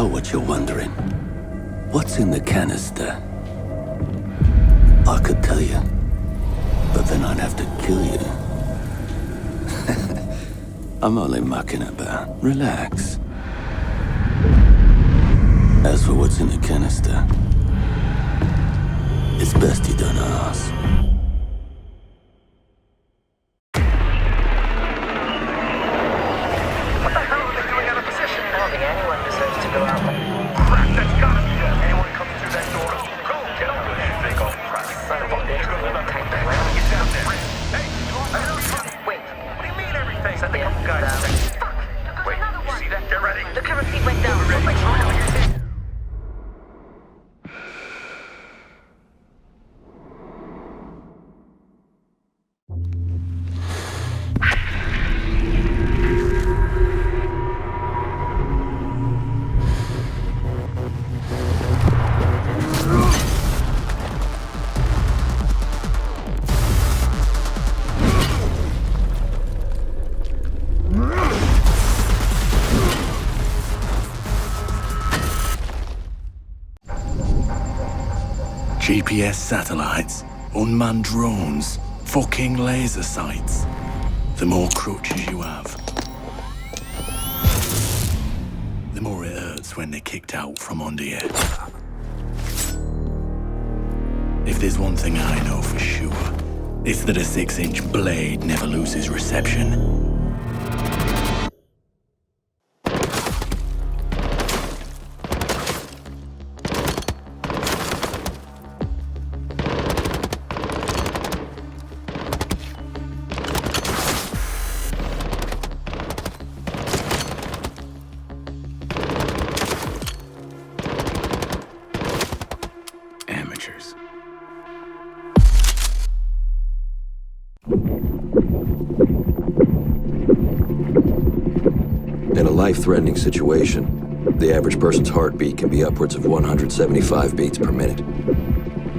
what you're wondering. What's in the canister? I could tell you, but then I'd have to kill you. I'm only mucking about. Relax. As for what's in the canister, it's best you don't ask. What the hell are they doing out of position? I don't think anyone deserves to go out. Crap, that's gotta be it. Anyone coming through that door? Go, get over there. Big old crap. Son of a bitch, we're gonna type that around. Get down there. Hey, wait. What do you mean everything? Is that the couple guys? Fuck. Wait, you see that? Get ready. The camera feed went down. Ready. GPS satellites, unmanned drones, fucking laser sights. The more crutches you have, the more it hurts when they're kicked out from under you. If there's one thing I know for sure, it's that a 6-inch blade never loses reception. Amateurs. In a life-threatening situation, the average person's heartbeat can be upwards of 175 beats per minute.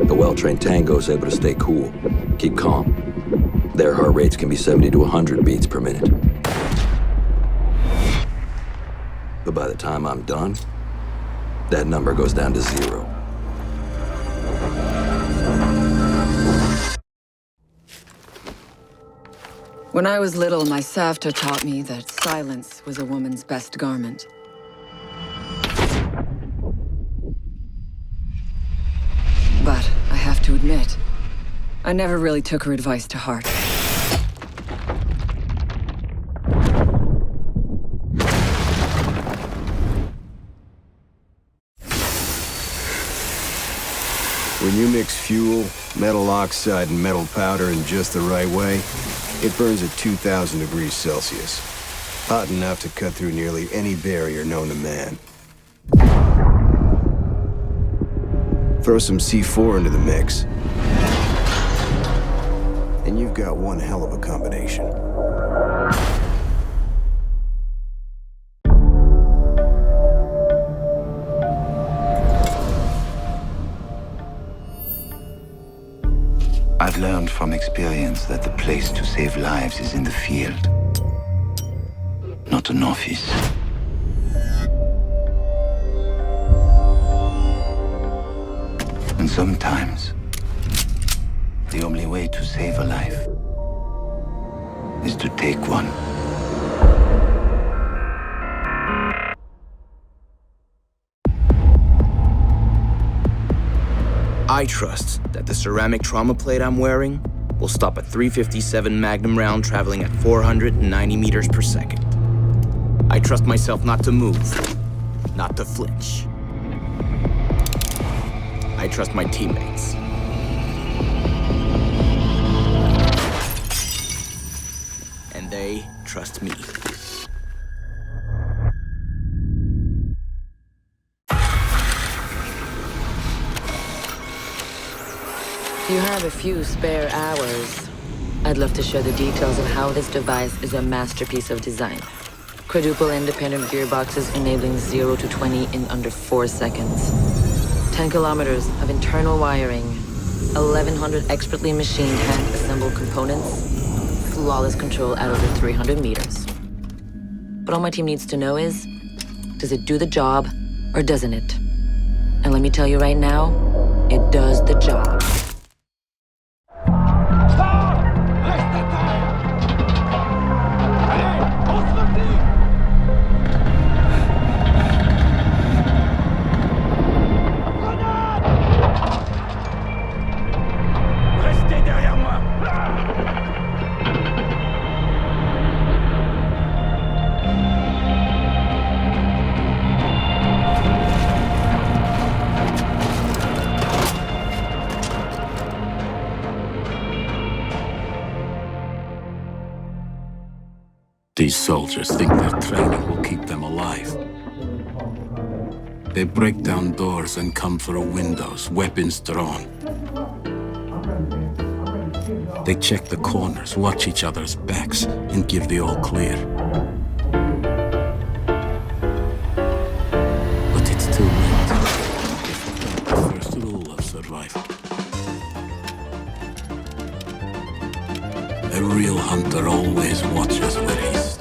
A well-trained tango is able to stay cool, keep calm. Their heart rates can be 70 to 100 beats per minute. But by the time I'm done, that number goes down to 0. When I was little, my Savta taught me that silence was a woman's best garment. But I have to admit, I never really took her advice to heart. When you mix fuel, metal oxide, and metal powder in just the right way, it burns at 2,000 degrees Celsius. Hot enough to cut through nearly any barrier known to man. Throw some C4 into the mix, and you've got one hell of a combination. I've learned from experience that the place to save lives is in the field, not an office. And sometimes, the only way to save a life is to take one. I trust that the ceramic trauma plate I'm wearing will stop a .357 Magnum round traveling at 490 meters per second. I trust myself not to move, not to flinch. I trust my teammates. And they trust me. If you have a few spare hours, I'd love to share the details of how this device is a masterpiece of design. Quadruple independent gearboxes enabling 0 to 20 in under 4 seconds. 10 kilometers of internal wiring, 1,100 expertly machined hand-assembled components, flawless control at over 300 meters. But all my team needs to know is, does it do the job Or doesn't it? And let me tell you right now, it does the job. Restez derrière moi! These soldiers think their training will keep them alive. They break down doors and come through windows, weapons drawn. They check the corners, watch each other's backs, and give the all clear. But it's too late. The first rule of survival. A real hunter always watches where he steps.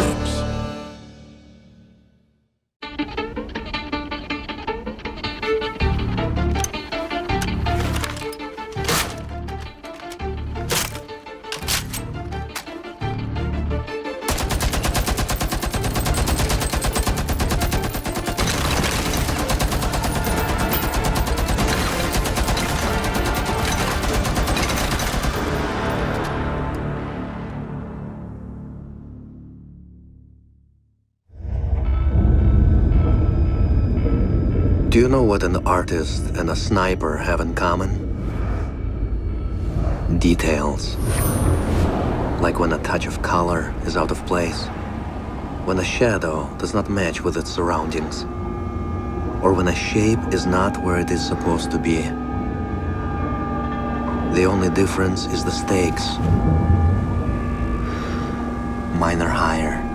Do you know what an artist and a sniper have in common? Details. Like when a touch of color is out of place, when a shadow does not match with its surroundings, or when a shape is not where it is supposed to be. The only difference is the stakes. Mine are higher.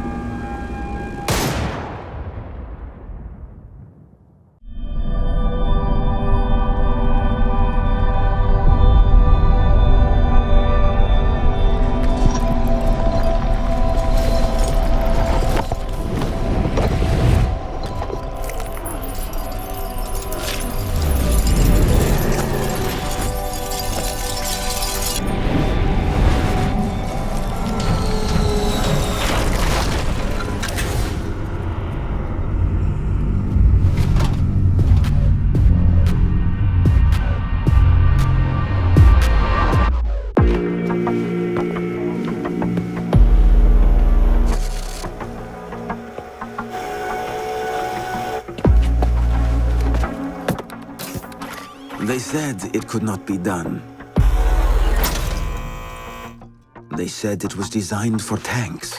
They said it could not be done. They said it was designed for tanks.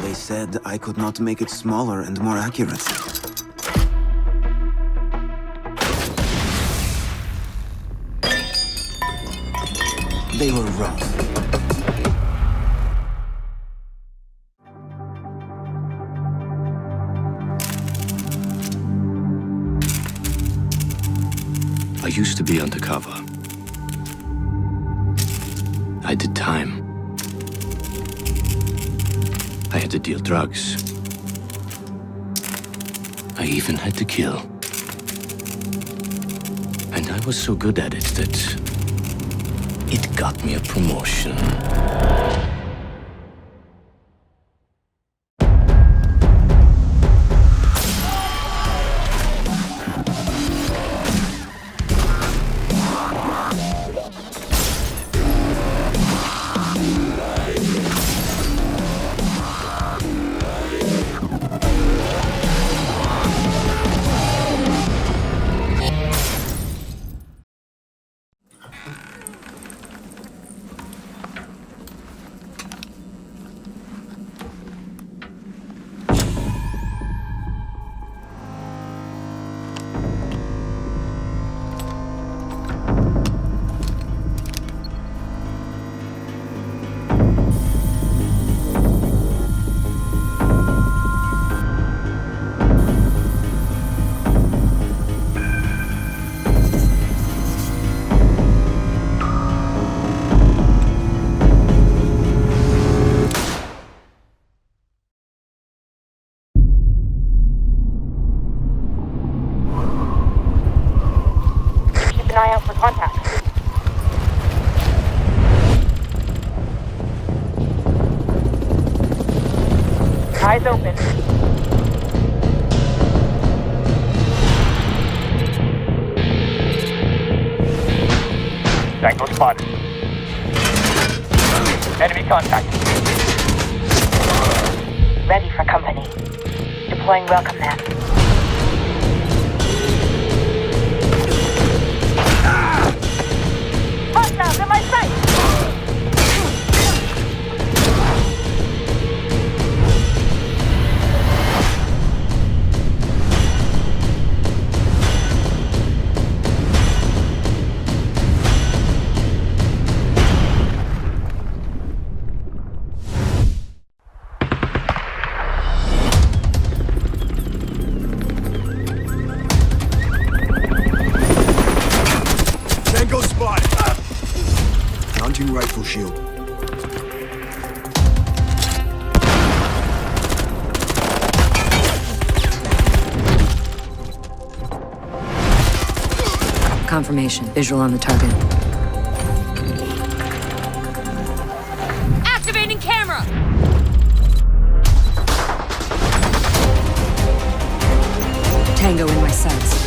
They said I could not make it smaller and more accurate. They were wrong. I used to be undercover. I did time. I had to deal drugs. I even had to kill. And I was so good at it that it got me a promotion. Contact. Eyes open. Tango spotted. Enemy contact. Ready for company. Deploying welcome mat. Hostiles in my sight! Tango spotted! Mounting rifle shield. Confirmation. Visual on the target. Activating camera! Tango in my sights.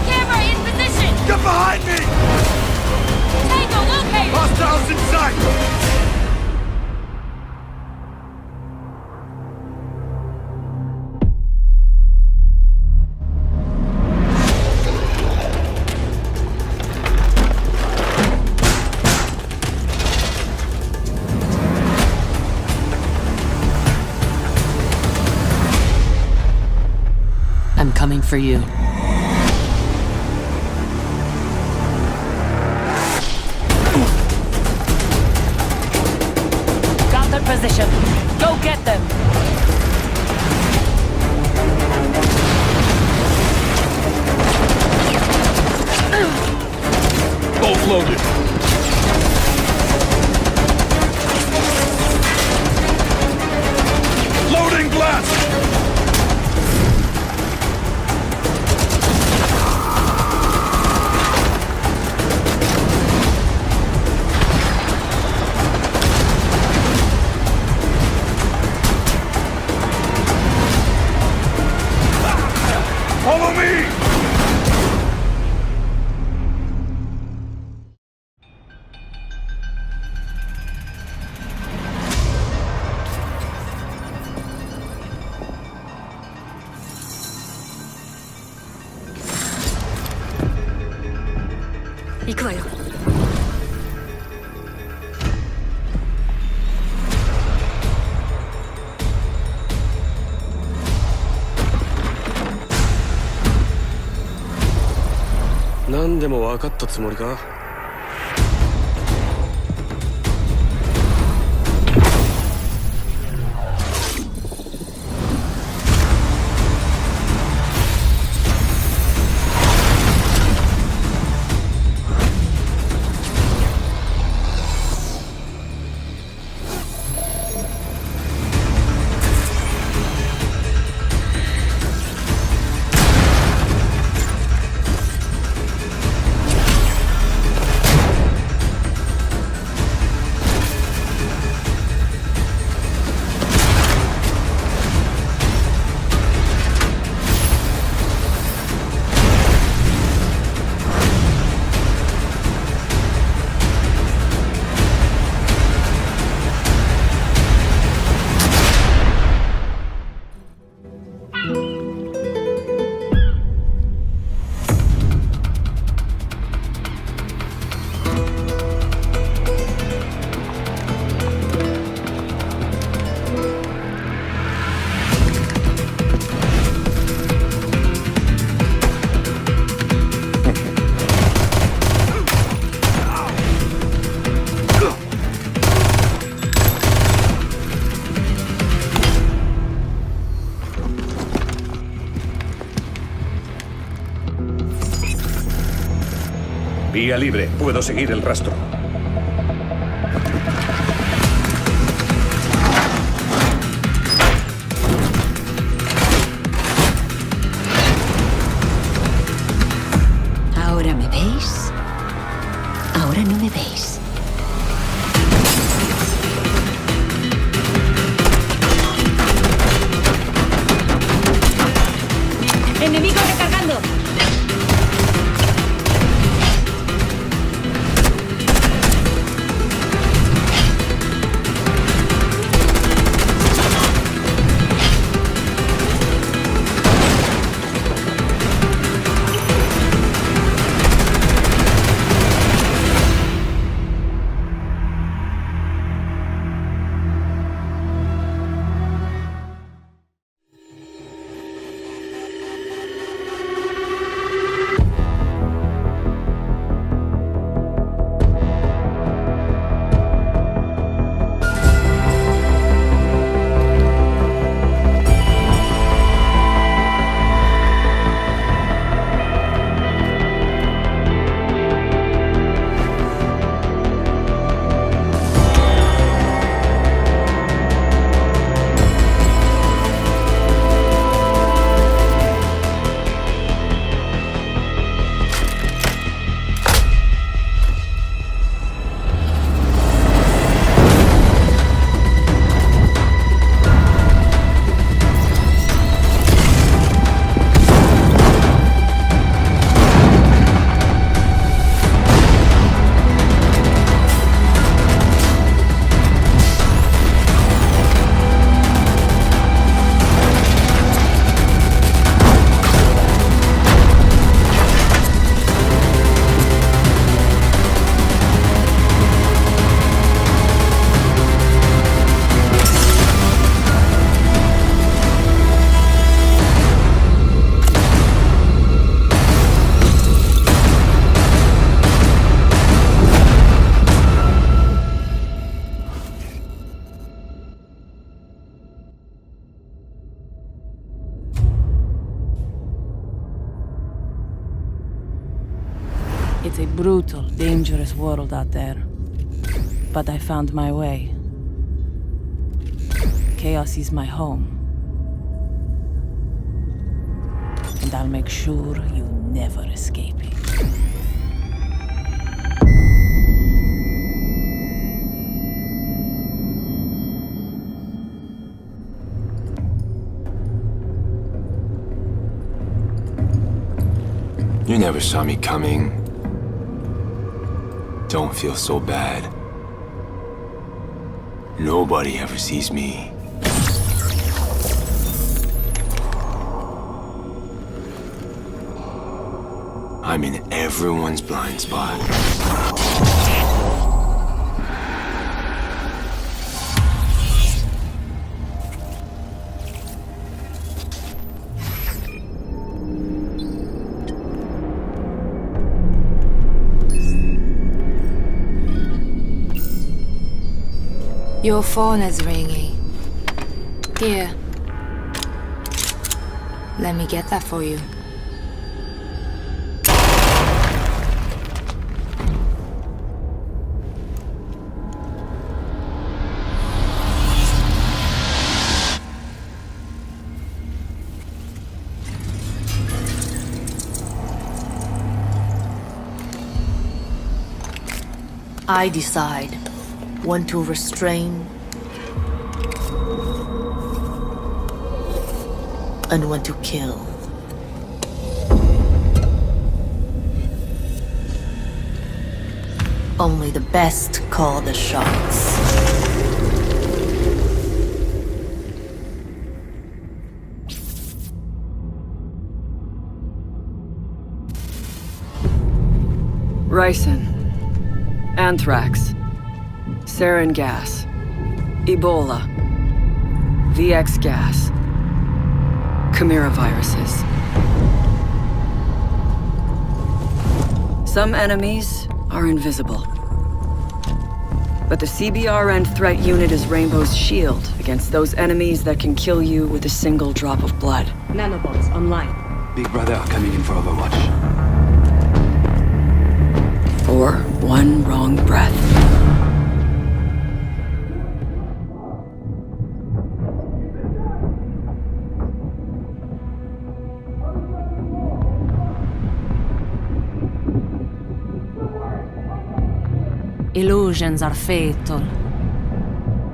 Camera in position! Get behind me! Tango located! Hostiles in sight! I'm coming for you. Got their position. Go get them. Bolt loaded. Loading blast! Follow me! Eclair.何でも分かったつもりか？ Vía libre. Puedo seguir el rastro. ¿Ahora me veis? Ahora no me veis. ¡Enemigo recargando! It's a brutal, dangerous world out there. But I found my way. Chaos is my home. And I'll make sure you never escape it. You never saw me coming. Don't feel so bad. Nobody ever sees me. I'm in everyone's blind spot. Your phone is ringing. Here. Let me get that for you. I decide when to restrain and when to kill. Only the best call the shots. Ricin. Anthrax. Sarin gas. Ebola. VX gas. Chimera viruses. Some enemies are invisible. But the CBRN threat unit is Rainbow's shield against those enemies that can kill you with a single drop of blood. Nanobots online. Big Brother are coming in for Overwatch. or one wrong breath. Illusions are fatal.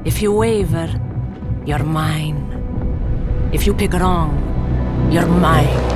If you waver, you're mine. If you pick wrong, you're mine.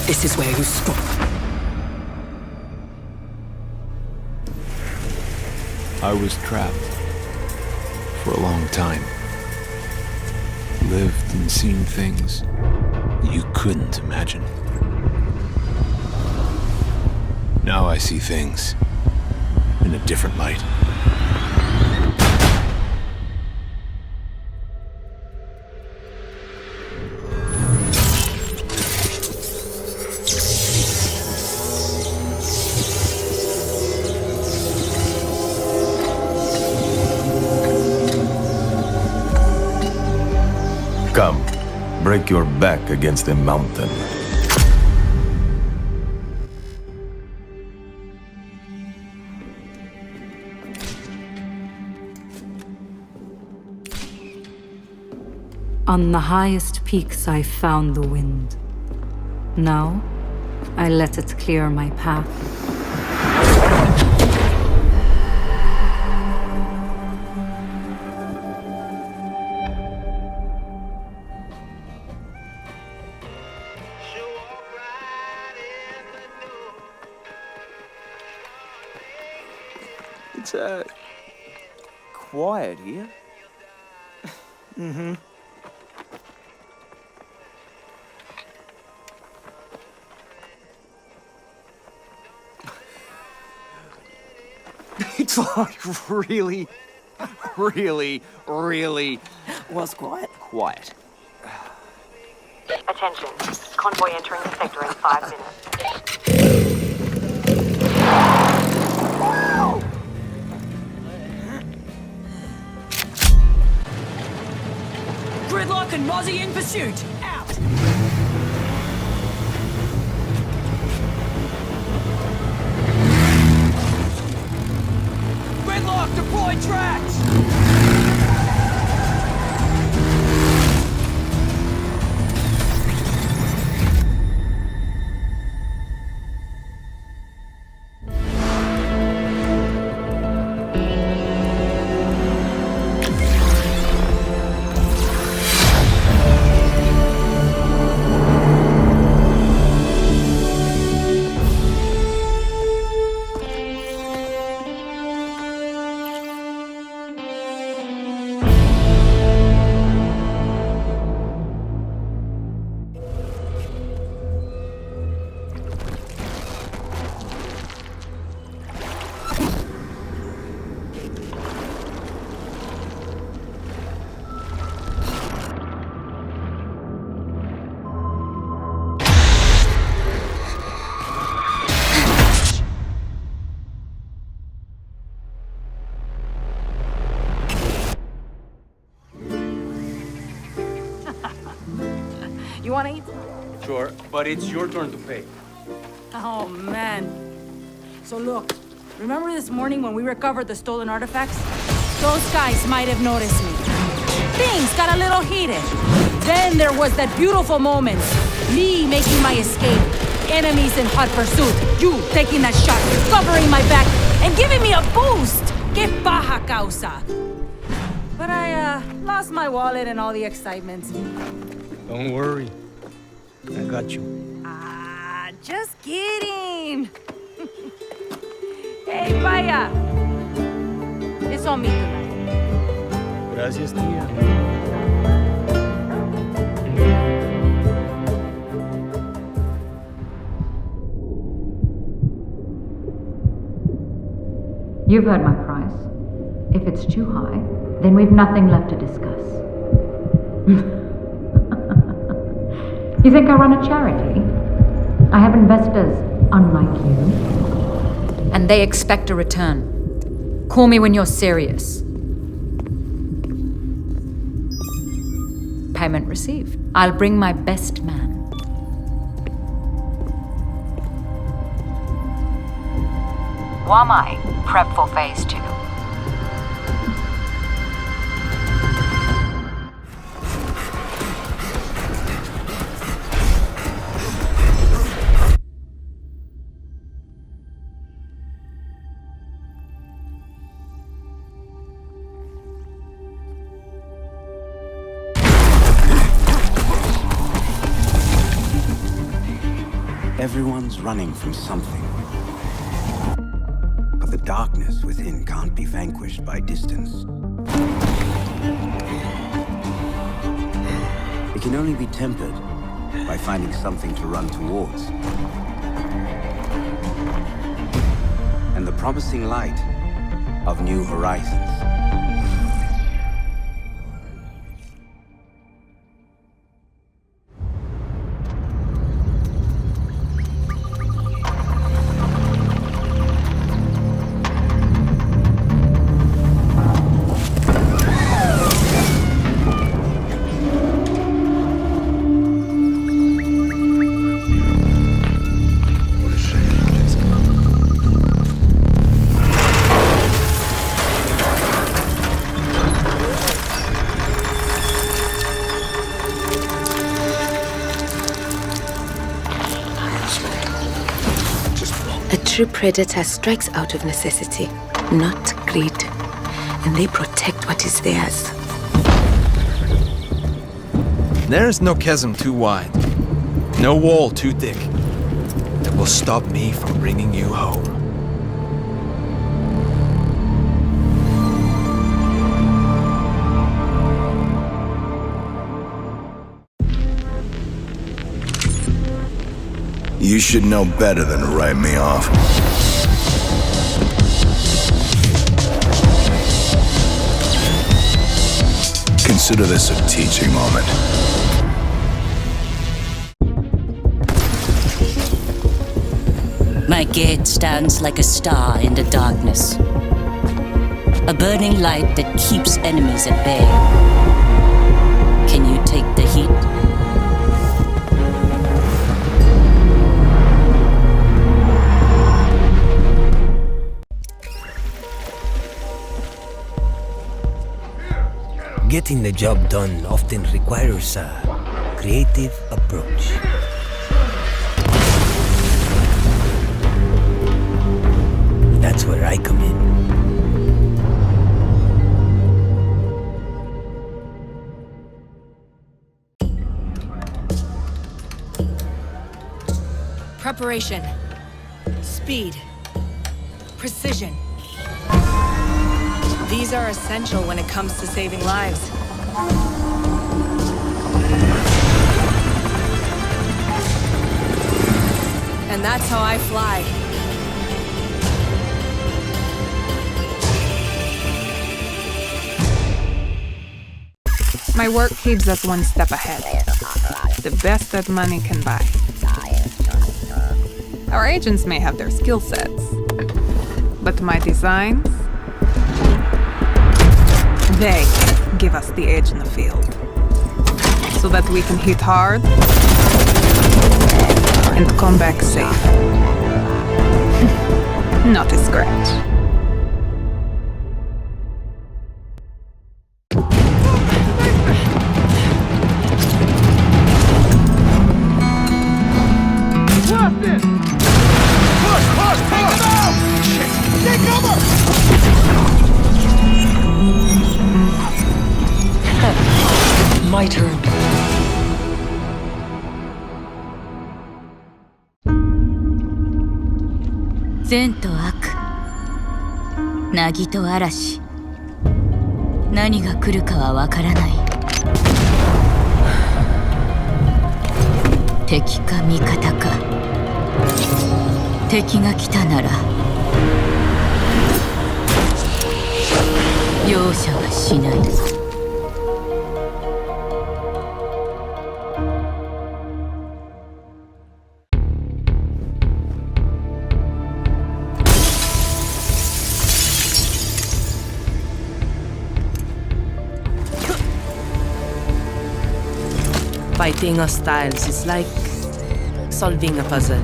This is where you stop. I was trapped for a long time. Lived and seen things you couldn't imagine. Now I see things in a different light. Come, break your back against a mountain. On the highest peaks I found the wind. Now, I let it clear my path. It's, quiet here. Mm-hmm. It's like really Was quiet. quiet. Attention. Convoy entering the sector in 5 minutes. Gridlock and Mozzie in pursuit. Out. Gridlock, deploy tracks. You wanna eat? Sure, but it's your turn to pay. Oh, man. So look, remember this morning when we recovered the stolen artifacts? Those guys might have noticed me. Things got a little heated. Then there was that beautiful moment. Me making my escape. Enemies in hot pursuit. You taking that shot, covering my back, and giving me a boost. Que paja causa. But I, lost my wallet and all the excitement. Don't worry. I got you. Ah, Just kidding. Hey, Paya. It's on me tonight. Gracias, tía. You've heard my price. If it's too high, then we've nothing left to discuss. You think I run a charity? I have investors unlike you. And they expect a return. Call me when you're serious. Payment received. I'll bring my best man. Wamai, prep for phase 2. Everyone's running from something. But the darkness within can't be vanquished by distance. It can only be tempered by finding something to run towards. And the promising light of new horizons. A true predator strikes out of necessity, not greed. And they protect what is theirs. There is no chasm too wide, no wall too thick, that will stop me from bringing you home. You should know better than to write me off. Consider this a teaching moment. My gate stands like a star in the darkness. A burning light that keeps enemies at bay. Can you take the heat? Getting the job done often requires a creative approach. That's where I come in. Preparation. Speed. Precision. These are essential when it comes to saving lives. And that's how I fly. My work keeps us one step ahead. The best that money can buy. Our agents may have their skill sets, but my designs, they give us the edge in the field, so that we can hit hard and come back safe. Not a scratch. My turn. 善と悪、凪と嵐、何が来るかはわからない。敵か味方か。敵が来たなら容赦はしない。Fighting hostiles is like solving a puzzle.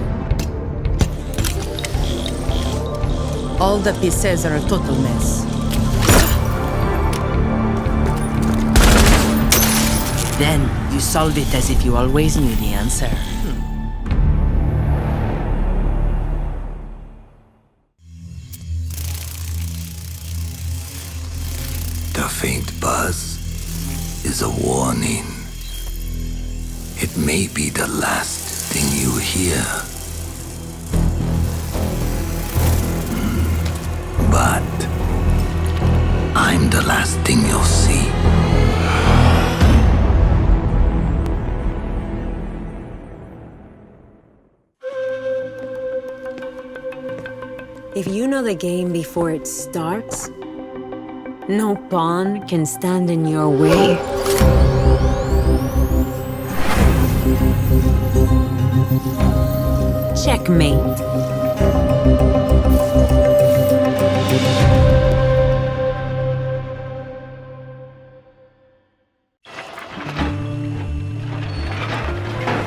All the pieces are a total mess. Then you solve it as if you always knew the answer. The faint buzz is a warning. It may be the last thing you hear. But I'm the last thing you'll see. If you know the game before it starts, no pawn can stand in your way. Checkmate.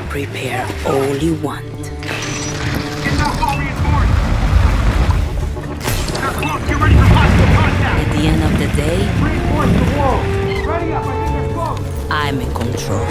Prepare all you want. At the end of the day, I'm in control.